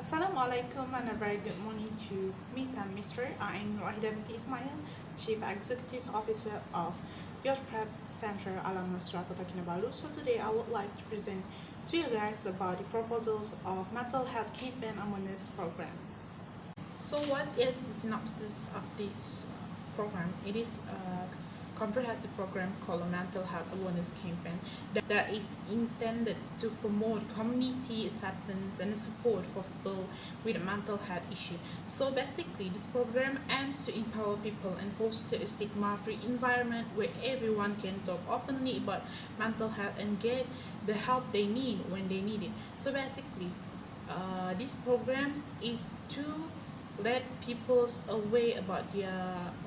Assalamualaikum and a very good morning to Miss and Mr. I'm Wahida binti Ismail, Chief Executive Officer of Youth Prep Center Alam Nasra Kota Kinabalu. So today I would like to present to you guys about the proposals of mental health campaign awareness program. So what is the synopsis of this program? It is a comprehensive program called a mental health awareness campaign that is intended to promote community acceptance and support for people with a mental health issue. So basically, this program aims to empower people and foster a stigma-free environment where everyone can talk openly about mental health and get the help they need when they need it. So basically, these programs is to let people aware about their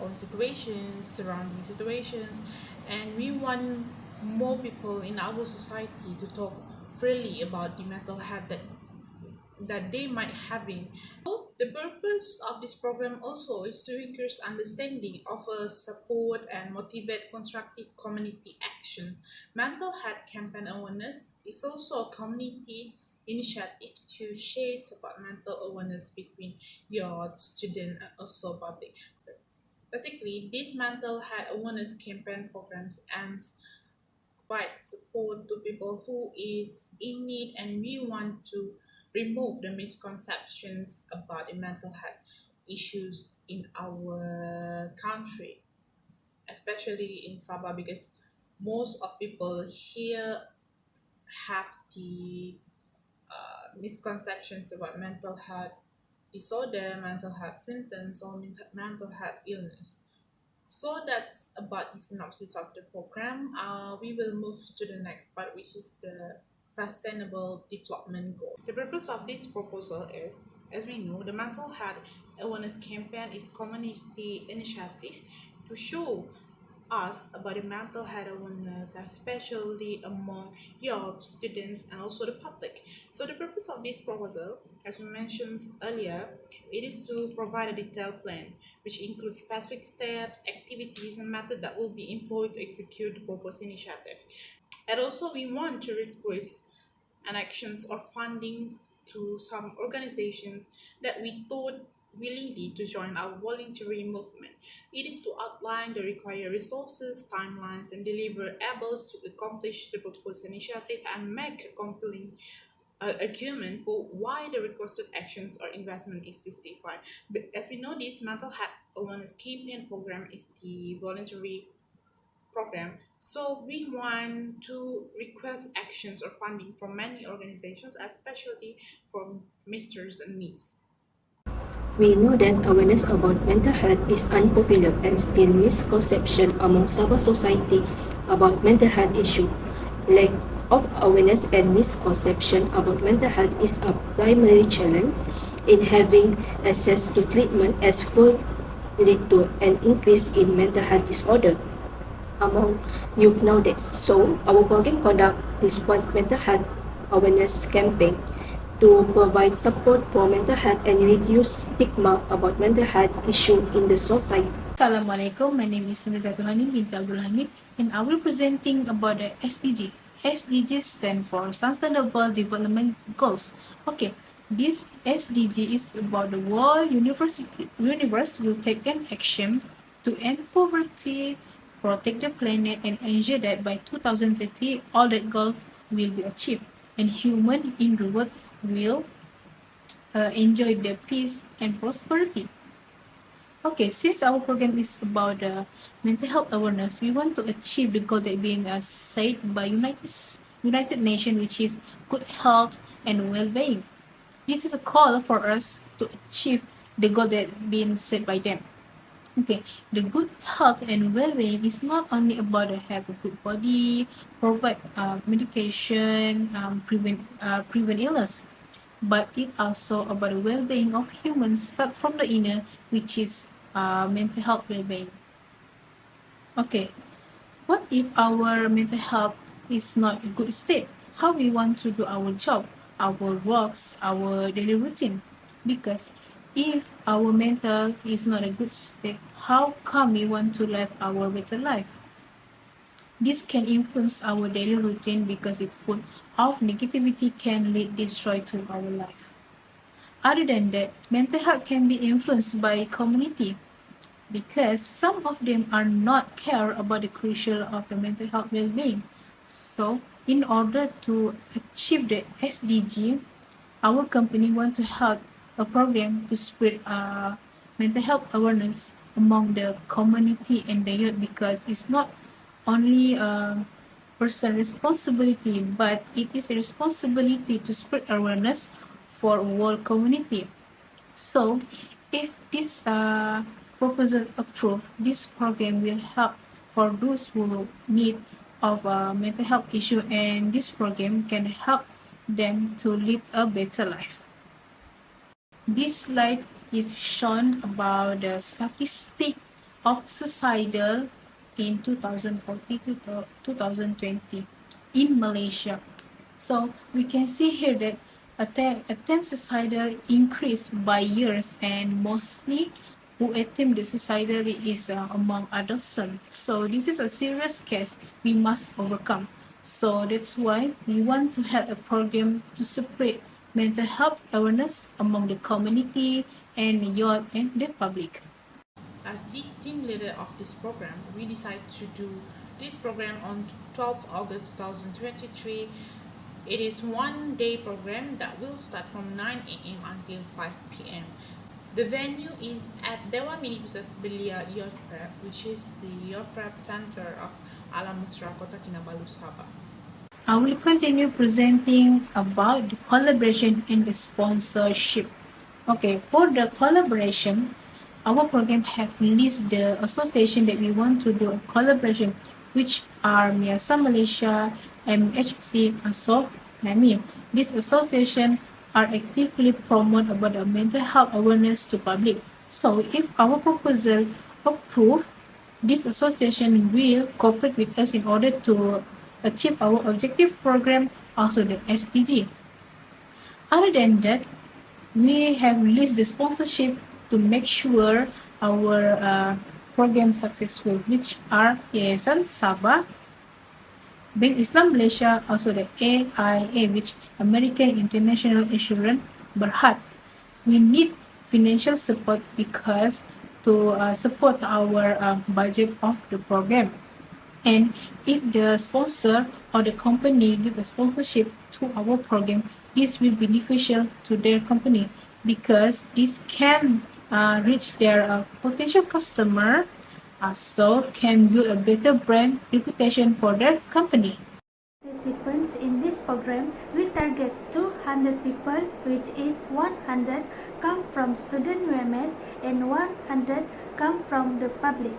own situations, surrounding situations, and we want more people in our society to talk freely about the mental health that they might having. So the purpose of this program also is to increase understanding, offer support, and motivate constructive community action. Mental health campaign awareness is also a community initiative to share about mental awareness between youth, student, and also public. Basically, this mental health awareness campaign programs aims provide support to people who is in need, and we want to remove the misconceptions about the mental health issues in our country, especially in Sabah, because most of people here have the misconceptions about mental health disorder, mental health symptoms, or mental health illness. So that's about the synopsis of the program. We will move to the next part, which is the sustainable development goal. The purpose of this proposal is, as we know, the mental health awareness campaign is community initiative to show us about the mental health awareness, especially among youth, students, and also the public. So the purpose of this proposal, as we mentioned earlier, it is to provide a detailed plan, which includes specific steps, activities, and methods that will be employed to execute the proposed initiative. And also, we want to request an actions or funding to some organizations that we thought willingly to join our voluntary movement. It is to outline the required resources, timelines, and deliverables to accomplish the proposed initiative and make a compelling argument for why the requested actions or investment is justified. But as we know, this mental health awareness campaign program is the voluntary program. So we want to request actions or funding from many organizations, especially from Misters and Me's. We know that awareness about mental health is unpopular and still misconception among Sabah society about mental health issue. Lack of awareness and misconception about mental health is a primary challenge in having access to treatment as could lead to an increase in mental health disorder among youth nowadays. So our program conduct this mental health awareness campaign to provide support for mental health and reduce stigma about mental health issue in the society. Assalamualaikum, my name is Nurzatul binti Abdul Hamid, and I will presenting about the SDG. SDG stand for Sustainable Development Goals. Okay, this SDG is about the world universe will take an action to end poverty, protect the planet, and ensure that by 2030 all the goals will be achieved, and human in the world will enjoy the peace and prosperity. Okay, since our program is about mental health awareness, we want to achieve the goal that being set by United Nations, which is good health and well-being. This is a call for us to achieve the goal that being set by them. Okay, the good health and well-being is not only about have a good body, provide medication, prevent illness, but it also about the well-being of humans start from the inner, which is mental health well-being. Okay, what if our mental health is not a good state? How we want to do our job, our works, our daily routine? Because if our mental is not a good state, how come we want to live our better life? This can influence our daily routine because if full of negativity can lead destroy to our life. Other than that, mental health can be influenced by community because some of them are not care about the crucial of the mental health well-being. So, in order to achieve the SDG, our company want to have a program to spread mental health awareness among the community and the youth because it's not only a person responsibility but it is a responsibility to spread awareness for whole community. So, if this proposal approved, this program will help for those who need of mental health issue, and this program can help them to live a better life. This slide is shown about the statistic of suicidal in 2040 to 2020 in Malaysia. So we can see here that attempt suicidal increased by years, and mostly who attempt the suicidal is among adolescents. So this is a serious case we must overcome. So that's why we want to have a program to spread mental health awareness among the community and youth and the public. As the team leader of this program, we decided to do this program on 12 August 2023. It is one-day program that will start from 9 a.m. until 5 p.m. The venue is at Dewan Mini Pusat Belia Youth Prep, which is the Youth Prep Center of Alam Mesra Kota Kinabalu, Sabah. I will continue presenting about the collaboration and the sponsorship. Okay, for the collaboration, our program have list the association that we want to do a collaboration, which are Miasa Malaysia, MHC, ASO, NAMI. These association are actively promote about the mental health awareness to public. So if our proposal approved, this association will cooperate with us in order to achieve our objective program, also the SDG. Other than that, we have released the sponsorship to make sure our program successful, which are Yayasan Sabah, Bank Islam Malaysia, also the AIA, which American International Insurance Berhad. We need financial support because to support our budget of the program. And if the sponsor or the company give a sponsorship to our program, this will be beneficial to their company because this can reach their potential customer, so can build a better brand reputation for their company. Participants in this program, we target 200 people, which is 100 come from student UMS and 100 come from the public.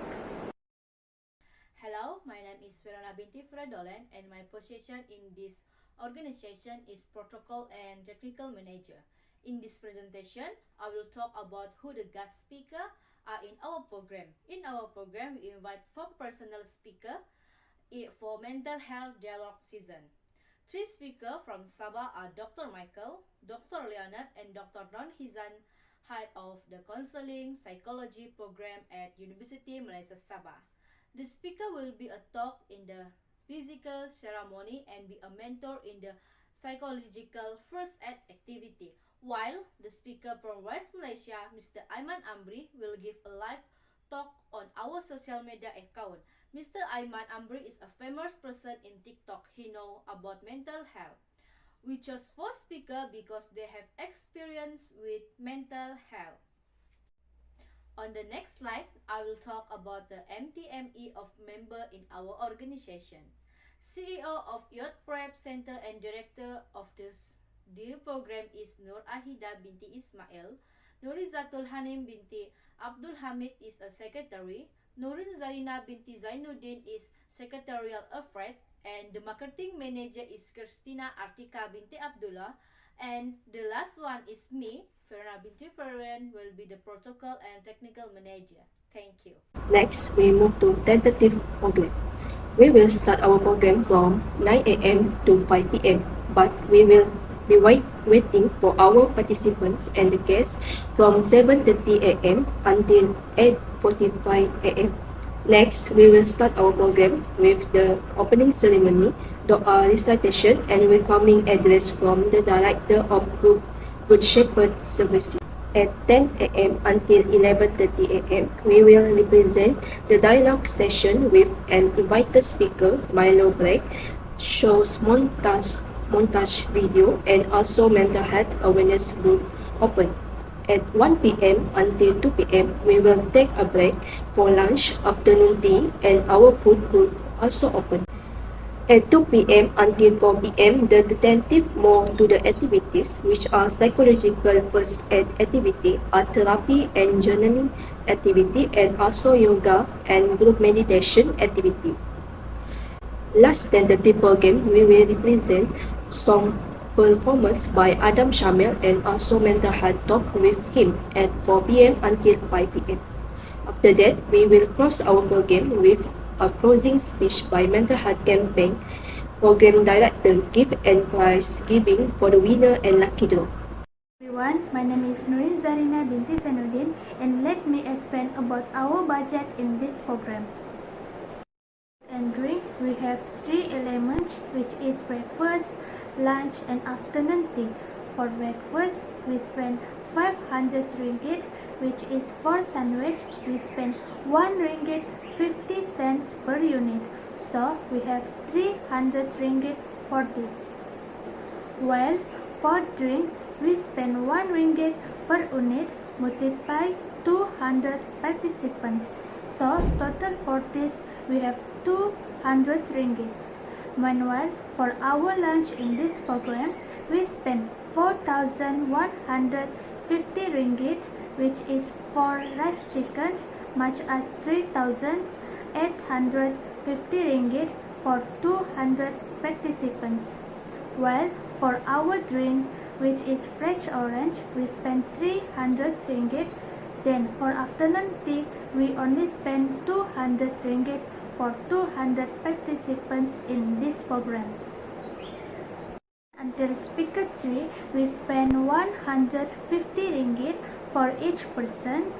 Hello, my name is Verona Binti Fredolen and my position in this organization is Protocol and Technical Manager. In this presentation, I will talk about who the guest speaker are in our program. In our program, we invite 4 personal speakers for mental health dialogue season. 3 speakers from Sabah are Dr. Michael, Dr. Leonard, and Dr. Ron Hizan, head of the Counseling Psychology program at University Malaysia Sabah. The speaker will be a talk in the physical ceremony and be a mentor in the psychological first aid activity, while the speaker from West Malaysia, Mr. Aiman Amri, will give a live talk on our social media account. Mr. Aiman Amri is a famous person in TikTok. He knows about mental health. We chose 4 speakers because they have experience with mental health. On the next slide, I will talk about the MTME of member in our organization. CEO of Youth Prep Center and Director of this program is Nur Ahida binti Ismail. Nurizatul Hanim binti Abdul Hamid is a secretary. Nurin Zarina binti Zainuddin is secretarial affairs, and the marketing manager is Christina Artika binti Abdullah, and the last one is me, Verona binti Ferren, will be the protocol and technical manager. Thank you. Next, we move to tentative program. We will start our program from 9 a.m. to 5 p.m., but we will be waiting for our participants and the guests from 7:30 a.m. until 8:45 a.m. Next, we will start our program with the opening ceremony, recitation, and welcoming address from the Director of Group Good Shepherd services. At 10 a.m. until 11:30 a.m., we will represent the dialogue session with an invited speaker, Milo Black, shows montage video, and also mental health awareness group open. At 1 p.m. until 2 p.m., we will take a break for lunch, afternoon tea, and our food booth also open. At 2 p.m. until 4 p.m., the attentive more to the activities, which are psychological first aid activity, art therapy and journaling activity, and also yoga and group meditation activity. Last tentative program, we will represent song performance by Adam Shamil and also mental health talk with him at 4 p.m. until 5 p.m. After that, we will close our program with a closing speech by Mental Health Campaign Program Director, gift and prize giving for the winner and lucky draw. Everyone, my name is Nurin Zarina binti Zainuddin, and let me explain about our budget in this program. And drink, we have 3 elements, which is breakfast, lunch and afternoon tea. For breakfast, we spend 500 ringgit, which is for sandwich. We spend 1 ringgit 50 cents per unit. So we have 300 ringgit for this. While for drinks, we spend 1 ringgit per unit multiplied 200 participants. So total for this we have 200 ringgit. Meanwhile, for our lunch in this program, we spend 4,150 ringgit, which is for rice chicken, much as 3,850 ringgit for 200 participants. While for our drink, which is fresh orange, we spend 300 ringgit. Then for afternoon tea, we only spend 200 ringgit for 200 participants in this program. Until speaker 3, we spend 150 ringgit for each person.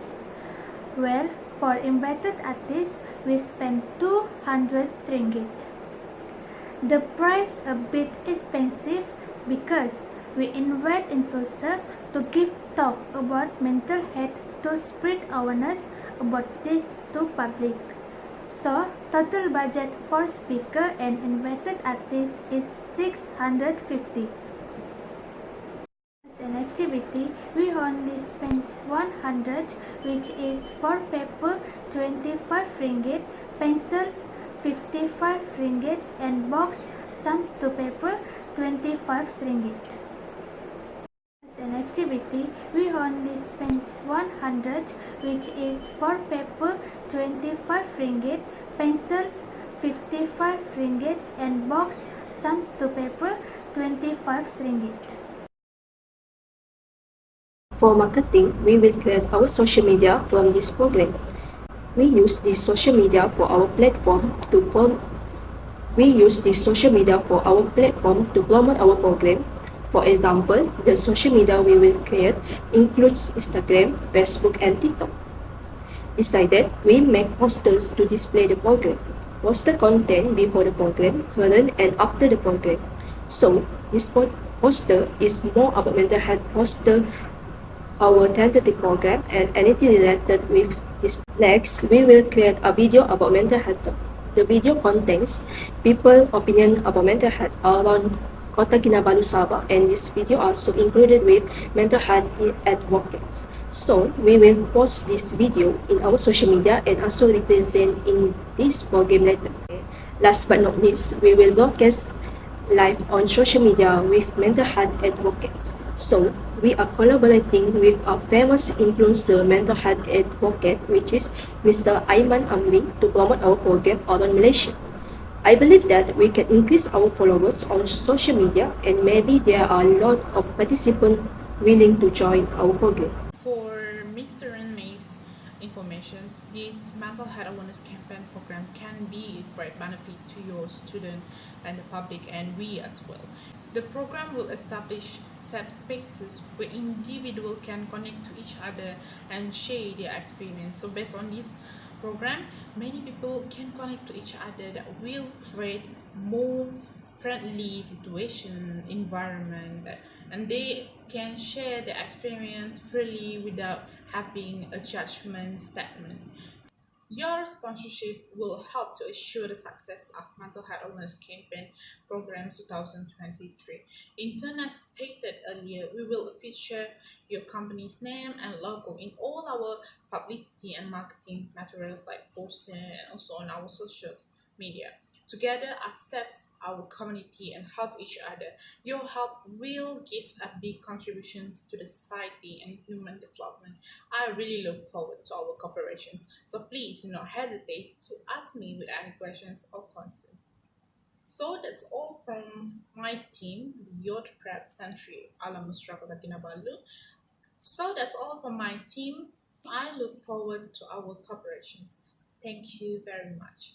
Well, for invited artists, we spend 200 ringgit. The price a bit expensive because we invite influencers to give talk about mental health to spread awareness about this to public. So, total budget for speaker and invited artists is 650. As an activity, we only spend 100, which is for paper 25 ringgit, pencils 55 ringgit, and box sums to paper 25 ringgit. As an activity, we only spend 100, which is for paper 25 ringgit, pencils 55 ringgit, and box sums to paper 25 ringgit. For marketing, we will create our social media from this program. We use this social media for our platform to promote our program. For example, the social media we will create includes Instagram, Facebook, and TikTok. Besides that, we make posters to display the program. Poster content before the program, during and after the program. So, this poster is more about mental health poster, our tentative program, and anything related with this. Next, we will create a video about mental health. The video contains people's opinion about mental health around Kota Kinabalu, Sabah, and this video also included with mental health advocates. So, we will post this video in our social media and also represent in this program later. Last but not least, we will broadcast live on social media with mental health advocates. So, we are collaborating with a famous influencer mental health advocate, which is Mr. Aiman Amri, to promote our program around Malaysia. I believe that we can increase our followers on social media, and maybe there are a lot of participants willing to join our program. For Mr. and May's informations, this mental health awareness campaign program can be a great benefit to your student and the public and we as well. The program will establish safe spaces where individuals can connect to each other and share their experience. So based on this program, many people can connect to each other that will create more friendly situation, environment that and they can share their experience freely without having a judgment statement. Your sponsorship will help to assure the success of Mental Health Awareness Campaign Program 2023. In turn, as stated earlier, we will feature your company's name and logo in all our publicity and marketing materials like poster and also on our social media. Together, accept our community and help each other. Your help will give a big contributions to the society and human development. I really look forward to our cooperations. So please do not hesitate to ask me with any questions or concerns. So that's all from my team, the Youth Prep Century Alam Musra Kota Kinabalu. So that's all from my team. I look forward to our cooperations. Thank you very much.